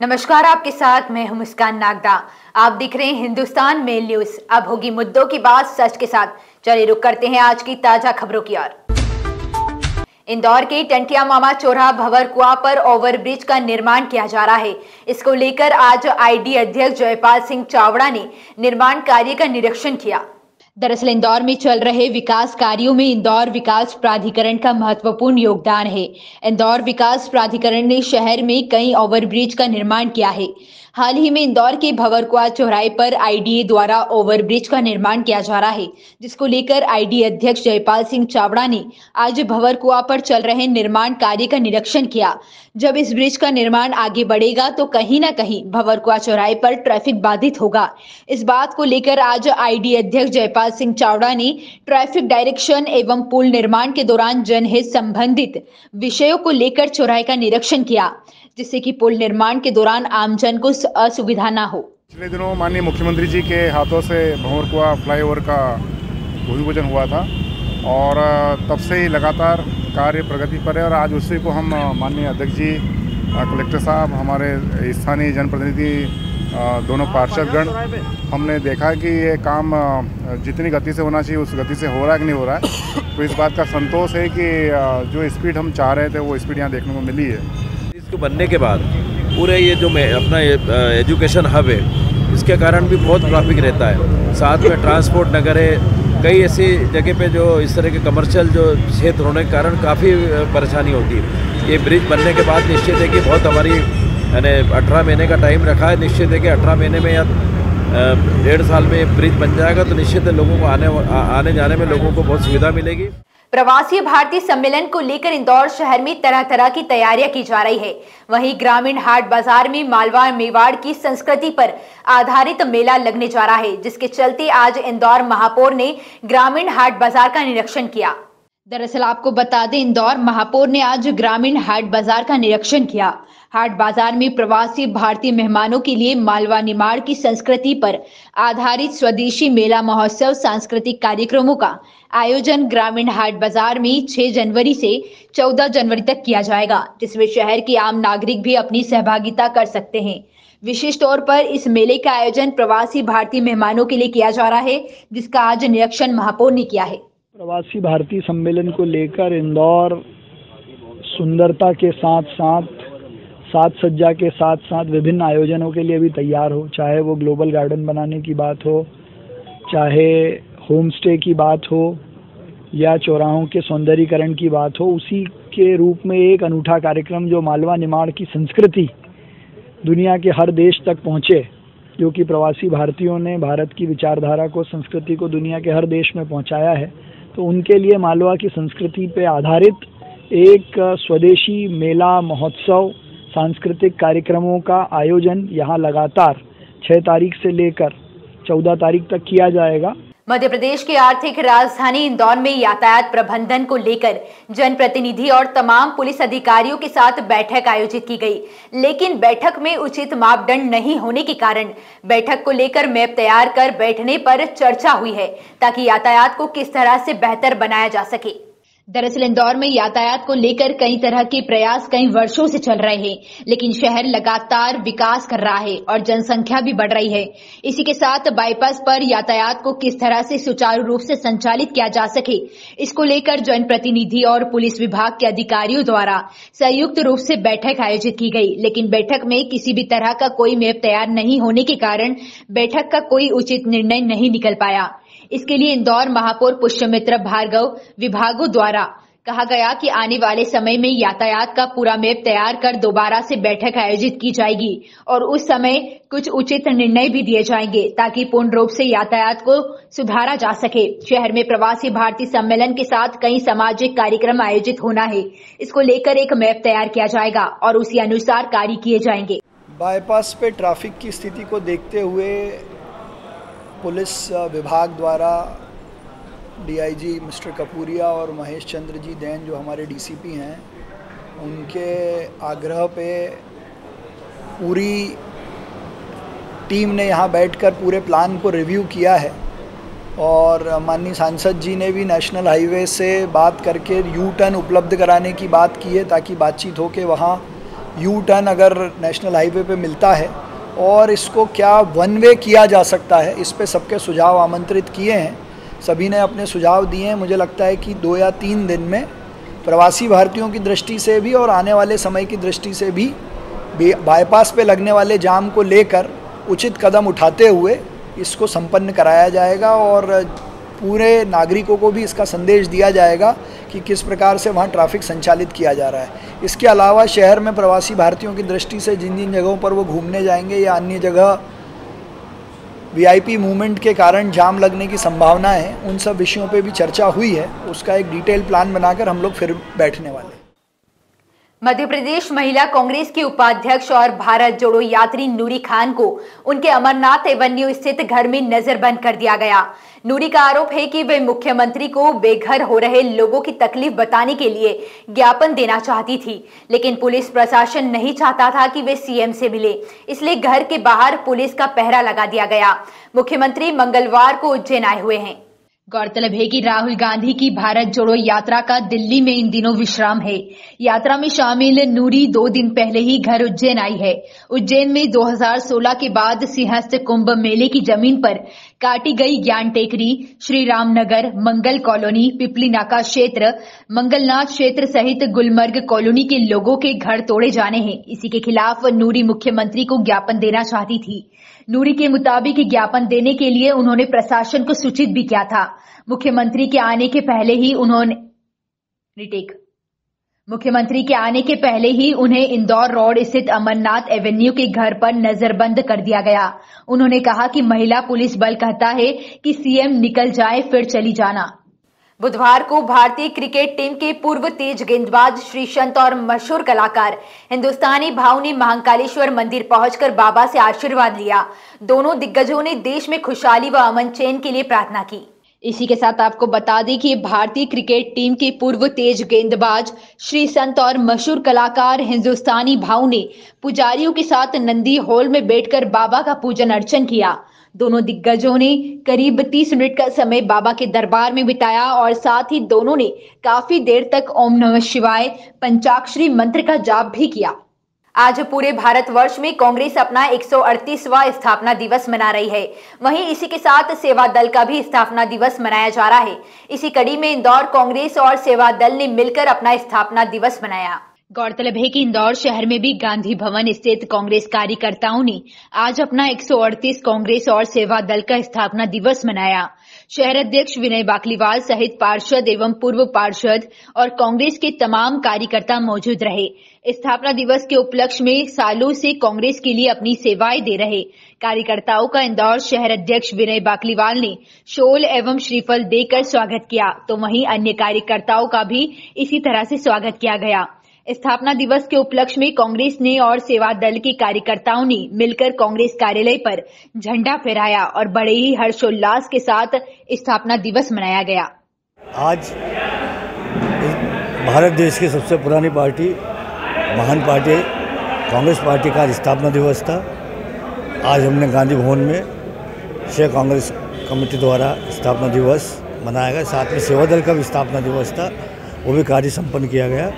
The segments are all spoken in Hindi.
नमस्कार, आपके साथ मैं हूं मुस्कान नागदा। आप दिख रहे हैं हिंदुस्तान मेल न्यूज। अब होगी मुद्दों की बात सच के साथ। चलिए रुक करते हैं आज की ताजा खबरों की ओर। इंदौर के टंटिया मामा चौराहा भंवरकुआं पर ओवरब्रिज का निर्माण किया जा रहा है। इसको लेकर आज आईडी अध्यक्ष जयपाल सिंह चावड़ा ने निर्माण कार्य का निरीक्षण किया। दरअसल इंदौर में चल रहे विकास कार्यों में इंदौर विकास प्राधिकरण का महत्वपूर्ण योगदान है। इंदौर विकास प्राधिकरण ने शहर में कई ओवरब्रिज का निर्माण किया है। हाल ही में इंदौर के भंवरकुआं चौराहे पर आईडीए द्वारा ओवरब्रिज का निर्माण किया जा रहा है, जिसको लेकर आईडी अध्यक्ष जयपाल सिंह चावड़ा ने आज भंवरकुआं पर चल रहे निर्माण कार्य का निरीक्षण किया। जब इस ब्रिज का निर्माण आगे बढ़ेगा तो कहीं ना कहीं भंवरकुआं चौराहे पर ट्रैफिक बाधित होगा। इस बात को लेकर आज आईडी अध्यक्ष जयपाल सिंह चावड़ा ने ट्रैफिक डायरेक्शन एवं पुल निर्माण के दौरान जनहित संबंधित विषयों को लेकर चौराहे का निरीक्षण किया, जिससे कि पुल निर्माण के दौरान आमजन को असुविधा ना हो। पिछले दिनों माननीय मुख्यमंत्री जी के हाथों से भंवरकुआं फ्लाईओवर का भूमि पूजन हुआ था और तब से ही लगातार कार्य प्रगति पर है और आज उसी को हम माननीय अध्यक्ष जी, कलेक्टर साहब, हमारे स्थानीय जनप्रतिनिधि, दोनों पार्षदगण, हमने देखा कि ये काम जितनी गति से होना चाहिए उस गति से हो रहा है कि नहीं हो रहा है। तो इस बात का संतोष है कि जो स्पीड हम चाह रहे थे वो स्पीड यहाँ देखने को मिली है। इसको बनने के बाद पूरे ये जो अपना एजुकेशन हब है, इसके कारण भी बहुत ट्रैफिक रहता है। साथ में ट्रांसपोर्ट नगर है, कई ऐसी जगह पे जो इस तरह के कमर्शियल जो क्षेत्र होने के कारण काफ़ी परेशानी होती है। ये ब्रिज बनने के बाद निश्चित है कि बहुत हमारी यानी 18 महीने का टाइम रखा है। निश्चित है कि 18 महीने में या 1.5 साल में ब्रिज बन जाएगा तो निश्चित है लोगों को आने जाने में लोगों को बहुत सुविधा मिलेगी। प्रवासी भारतीय सम्मेलन को लेकर इंदौर शहर में तरह तरह की तैयारियां की जा रही है। वहीं ग्रामीण हाट बाजार में मालवा मेवाड़ की संस्कृति पर आधारित मेला लगने जा रहा है, जिसके चलते आज इंदौर महापौर ने ग्रामीण हाट बाजार का निरीक्षण किया। दरअसल आपको बता दें, इंदौर महापौर ने आज ग्रामीण हाट बाजार का निरीक्षण किया। हाट बाजार में प्रवासी भारतीय मेहमानों के लिए मालवा निमाड़ की संस्कृति पर आधारित स्वदेशी मेला महोत्सव सांस्कृतिक कार्यक्रमों का आयोजन ग्रामीण हाट बाजार में 6 जनवरी से 14 जनवरी तक किया जाएगा, जिसमें शहर के आम नागरिक भी अपनी सहभागिता कर सकते हैं। विशेष तौर पर इस मेले का आयोजन प्रवासी भारतीय मेहमानों के लिए किया जा रहा है, जिसका आज निरीक्षण महापौर ने किया है। प्रवासी भारतीय सम्मेलन को लेकर इंदौर सुंदरता के साथ साथ साज सज्जा के साथ साथ विभिन्न आयोजनों के लिए भी तैयार हो, चाहे वो ग्लोबल गार्डन बनाने की बात हो, चाहे होम स्टे की बात हो या चौराहों के सौंदर्यीकरण की बात हो। उसी के रूप में एक अनूठा कार्यक्रम जो मालवा निमाड़ की संस्कृति दुनिया के हर देश तक पहुँचे, जो कि प्रवासी भारतीयों ने भारत की विचारधारा को, संस्कृति को दुनिया के हर देश में पहुँचाया है, तो उनके लिए मालवा की संस्कृति पे आधारित एक स्वदेशी मेला महोत्सव सांस्कृतिक कार्यक्रमों का आयोजन यहाँ लगातार 6 तारीख से लेकर 14 तारीख तक किया जाएगा। मध्य प्रदेश की आर्थिक राजधानी इंदौर में यातायात प्रबंधन को लेकर जनप्रतिनिधि और तमाम पुलिस अधिकारियों के साथ बैठक आयोजित की गई, लेकिन बैठक में उचित मापदंड नहीं होने के कारण बैठक को लेकर मैप तैयार कर बैठने पर चर्चा हुई है, ताकि यातायात को किस तरह से बेहतर बनाया जा सके। दरअसल इंदौर में यातायात को लेकर कई तरह के प्रयास कई वर्षों से चल रहे हैं, लेकिन शहर लगातार विकास कर रहा है और जनसंख्या भी बढ़ रही है। इसी के साथ बाईपास पर यातायात को किस तरह से सुचारू रूप से संचालित किया जा सके, इसको लेकर जनप्रतिनिधि और पुलिस विभाग के अधिकारियों द्वारा संयुक्त रूप से बैठक आयोजित की गई, लेकिन बैठक में किसी भी तरह का कोई मैप तैयार नहीं होने के कारण बैठक का कोई उचित निर्णय नहीं निकल पाया। इसके लिए इंदौर महापौर पुष्यमित्र भार्गव विभागों द्वारा कहा गया कि आने वाले समय में यातायात का पूरा मैप तैयार कर दोबारा से बैठक आयोजित की जाएगी और उस समय कुछ उचित निर्णय भी दिए जाएंगे, ताकि पूर्ण रूप से यातायात को सुधारा जा सके। शहर में प्रवासी भारतीय सम्मेलन के साथ कई सामाजिक कार्यक्रम आयोजित होना है, इसको लेकर एक मैप तैयार किया जाएगा और उसी अनुसार कार्य किए जाएंगे। बाईपास पे ट्रैफिक की स्थिति को देखते हुए पुलिस विभाग द्वारा डीआईजी मिस्टर कपूरिया और महेश चंद्र जी दैन जो हमारे डीसीपी हैं, उनके आग्रह पे पूरी टीम ने यहाँ बैठकर पूरे प्लान को रिव्यू किया है और माननीय सांसद जी ने भी नेशनल हाईवे से बात करके यू टर्न उपलब्ध कराने की बात की है, ताकि बातचीत हो के वहाँ यू टर्न अगर नेशनल हाईवे पे मिलता है और इसको क्या वन वे किया जा सकता है, इस पे सबके सुझाव आमंत्रित किए हैं। सभी ने अपने सुझाव दिए हैं। मुझे लगता है कि 2 या 3 दिन में प्रवासी भारतीयों की दृष्टि से भी और आने वाले समय की दृष्टि से भी बाईपास पे लगने वाले जाम को लेकर उचित कदम उठाते हुए इसको संपन्न कराया जाएगा और पूरे नागरिकों को भी इसका संदेश दिया जाएगा कि किस प्रकार से वहाँ ट्रैफिक संचालित किया जा रहा है। इसके अलावा शहर में प्रवासी भारतीयों की दृष्टि से जिन जिन जगहों पर वो घूमने जाएंगे या अन्य जगह वीआईपी मूवमेंट के कारण जाम लगने की संभावना है, उन सब विषयों पे भी चर्चा हुई है। उसका एक डिटेल प्लान बनाकर हम लोग फिर बैठने वाले हैं। मध्य प्रदेश महिला कांग्रेस की उपाध्यक्ष और भारत जोड़ो यात्री नूरी खान को उनके अमरनाथ एवेन्यू स्थित घर में नजरबंद कर दिया गया। नूरी का आरोप है कि वे मुख्यमंत्री को बेघर हो रहे लोगों की तकलीफ बताने के लिए ज्ञापन देना चाहती थी, लेकिन पुलिस प्रशासन नहीं चाहता था कि वे सीएम से मिले, इसलिए घर के बाहर पुलिस का पहरा लगा दिया गया। मुख्यमंत्री मंगलवार को उज्जैन आए हुए हैं। गौरतलब है कि राहुल गांधी की भारत जोड़ो यात्रा का दिल्ली में इन दिनों विश्राम है। यात्रा में शामिल नूरी 2 दिन पहले ही घर उज्जैन आई है। उज्जैन में 2016 के बाद सिंहस्थ कुंभ मेले की जमीन पर काटी गई ज्ञान टेकरी, श्री राम नगर, मंगल कॉलोनी, पिपली नाका क्षेत्र, मंगलनाथ क्षेत्र सहित गुलमर्ग कॉलोनी के लोगों के घर तोड़े जाने हैं। इसी के खिलाफ नूरी मुख्यमंत्री को ज्ञापन देना चाहती थी। नूरी के मुताबिक ज्ञापन देने के लिए उन्होंने प्रशासन को सूचित भी किया था। मुख्यमंत्री के आने के पहले ही उन्हें इंदौर रोड स्थित अमरनाथ एवेन्यू के घर पर नजरबंद कर दिया गया। उन्होंने कहा कि महिला पुलिस बल कहता है कि सीएम निकल जाए फिर चली जाना। बुधवार को भारतीय क्रिकेट टीम के पूर्व तेज गेंदबाज श्रीसंत और मशहूर कलाकार हिंदुस्तानी भाव ने महाकालेश्वर मंदिर पहुंचकर बाबा से आशीर्वाद लिया। दोनों दिग्गजों ने देश में खुशहाली व अमन चैन के लिए प्रार्थना की। इसी के साथ आपको बता दें कि भारतीय क्रिकेट टीम के पूर्व तेज गेंदबाज श्रीसंत और मशहूर कलाकार हिंदुस्तानी भाव ने पुजारियों के साथ नंदी हॉल में बैठकर बाबा का पूजन अर्चन किया। दोनों दिग्गजों ने करीब 30 मिनट का समय बाबा के दरबार में बिताया और साथ ही दोनों ने काफी देर तक ओम नमः शिवाय पंचाक्षरी मंत्र का जाप भी किया। आज पूरे भारतवर्ष में कांग्रेस अपना 138वां स्थापना दिवस मना रही है। वहीं इसी के साथ सेवा दल का भी स्थापना दिवस मनाया जा रहा है। इसी कड़ी में इंदौर कांग्रेस और सेवा दल ने मिलकर अपना स्थापना दिवस मनाया। गौरतलब है कि इंदौर शहर में भी गांधी भवन स्थित कांग्रेस कार्यकर्ताओं ने आज अपना 138 कांग्रेस और सेवा दल का स्थापना दिवस मनाया। शहर अध्यक्ष विनय बाकलीवाल सहित पार्षद एवं पूर्व पार्षद और कांग्रेस के तमाम कार्यकर्ता मौजूद रहे। स्थापना दिवस के उपलक्ष्य में सालों से कांग्रेस के लिए अपनी सेवाएं दे रहे कार्यकर्ताओं का इंदौर शहर अध्यक्ष विनय बाकलीवाल ने शॉल एवं श्रीफल देकर स्वागत किया, तो वहीं अन्य कार्यकर्ताओं का भी इसी तरह से स्वागत किया गया। स्थापना दिवस के उपलक्ष्य में कांग्रेस ने और सेवा दल के कार्यकर्ताओं ने मिलकर कांग्रेस कार्यालय पर झंडा फहराया और बड़े ही हर्षोल्लास के साथ स्थापना दिवस मनाया गया। आज भारत देश की सबसे पुरानी पार्टी, महान पार्टी कांग्रेस पार्टी का स्थापना दिवस था। आज हमने गांधी भवन में शहर कांग्रेस कमेटी द्वारा स्थापना दिवस मनाया गया। साथ में सेवा दल का भी स्थापना दिवस था, वो भी कार्य संपन्न किया गया।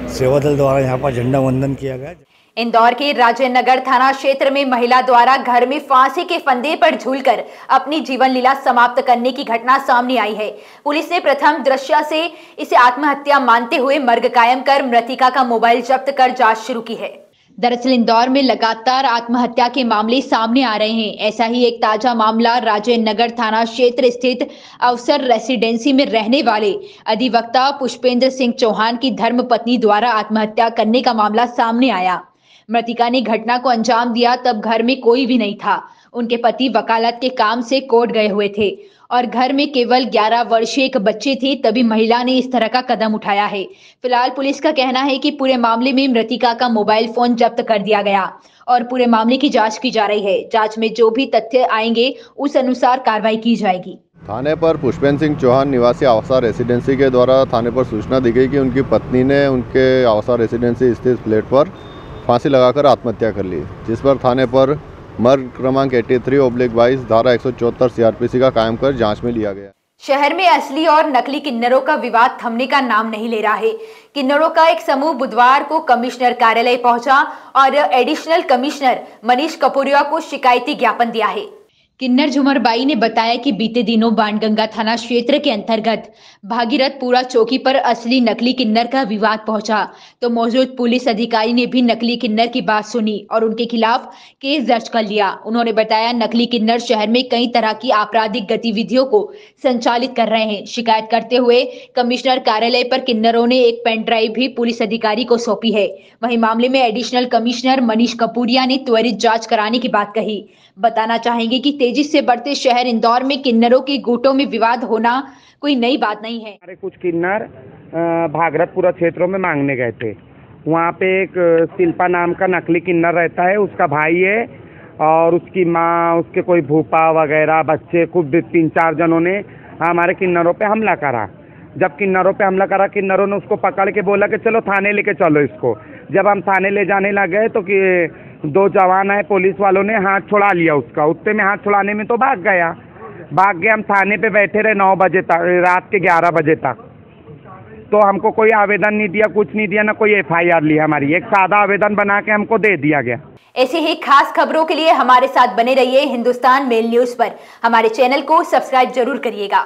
सेवा दल द्वारा यहाँ पर झंडा वंदन किया गया। इंदौर के राजेंद्र नगर थाना क्षेत्र में महिला द्वारा घर में फांसी के फंदे पर झूलकर अपनी जीवन लीला समाप्त करने की घटना सामने आई है। पुलिस ने प्रथम दृष्टया से इसे आत्महत्या मानते हुए मर्ग कायम कर मृतिका का मोबाइल जब्त कर जांच शुरू की है। दरअसल इंदौर में लगातार आत्महत्या के मामले सामने आ रहे हैं। ऐसा ही एक ताजा मामला राजेंद्र नगर थाना क्षेत्र स्थित अवसर रेसिडेंसी में रहने वाले अधिवक्ता पुष्पेंद्र सिंह चौहान की धर्मपत्नी द्वारा आत्महत्या करने का मामला सामने आया। मृतिका ने घटना को अंजाम दिया तब घर में कोई भी नहीं था। उनके पति वकालत के काम से कोर्ट गए हुए थे और घर में केवल 11 वर्षीय एक बच्चे थे, तभी महिला ने इस तरह का कदम उठाया है। फिलहाल पुलिस का कहना है कि पूरे मामले में मृतिका का मोबाइल फोन जब्त कर दिया गया और पूरे मामले की जांच की जा रही है। जांच में जो भी तथ्य आएंगे उस अनुसार कार्रवाई की जाएगी। थाने पर पुष्पेंद्र सिंह चौहान निवासी आवासा रेसिडेंसी के द्वारा थाने पर सूचना दी गई कि उनकी पत्नी ने उनके आवासा रेसिडेंसी स्थित फ्लैट पर फांसी लगाकर आत्महत्या कर ली, जिस पर थाने पर मर्ग क्रमांक 83/22 धारा 174 CRPC का कायम कर जांच में लिया गया। शहर में असली और नकली किन्नरों का विवाद थमने का नाम नहीं ले रहा है। किन्नरों का एक समूह बुधवार को कमिश्नर कार्यालय पहुंचा और एडिशनल कमिश्नर मनीष कपूरिया को शिकायती ज्ञापन दिया है। किन्नर झुमरबाई ने बताया कि बीते दिनों बाणगंगा थाना क्षेत्र के अंतर्गत भागीरथपुरा चौकी पर असली नकली किन्नर का विवाद पहुंचा तो मौजूद पुलिस अधिकारी ने भी नकली किन्नर की बात सुनी और उनके खिलाफ केस दर्ज कर लिया। उन्होंने बताया नकली किन्नर शहर में कई तरह की आपराधिक गतिविधियों को संचालित कर रहे हैं। शिकायत करते हुए कमिश्नर कार्यालय पर किन्नरों ने एक पेन ड्राइव भी पुलिस अधिकारी को सौंपी है। वहीं मामले में एडिशनल कमिश्नर मनीष कपूरिया ने त्वरित जाँच कराने की बात कही। बताना चाहेंगे कि तेजी से बढ़ते शहर इंदौर में किन्नरों के गुटों में विवाद होना कोई नई बात नहीं है। हमारे कुछ किन्नर भागीरथपुरा क्षेत्रों में मांगने गए थे। वहाँ पे एक शिल्पा नाम का नकली किन्नर रहता है, उसका भाई है और उसकी माँ, उसके कोई भूपा वगैरह बच्चे, खूब 3-4 जनों ने हमारे किन्नरों पे हमला करा। जब किन्नरों पे हमला करा, किन्नरों ने उसको पकड़ के बोला कि चलो थाने लेके चलो इसको। जब हम थाने ले जाने लगे तो कि 2 जवान है पुलिस वालों ने हाथ छुड़ा लिया उसका। उत्ते में हाथ छुड़ाने में तो भाग गया। हम थाने पे बैठे रहे 9 बजे तक, रात के 11 बजे तक। तो हमको कोई आवेदन नहीं दिया, कुछ नहीं दिया, ना कोई FIR ली हमारी। एक सादा आवेदन बना के हमको दे दिया गया। ऐसी ही खास खबरों के लिए हमारे साथ बने रहिए हिंदुस्तान मेल न्यूज पर। हमारे चैनल को सब्सक्राइब जरूर करिएगा।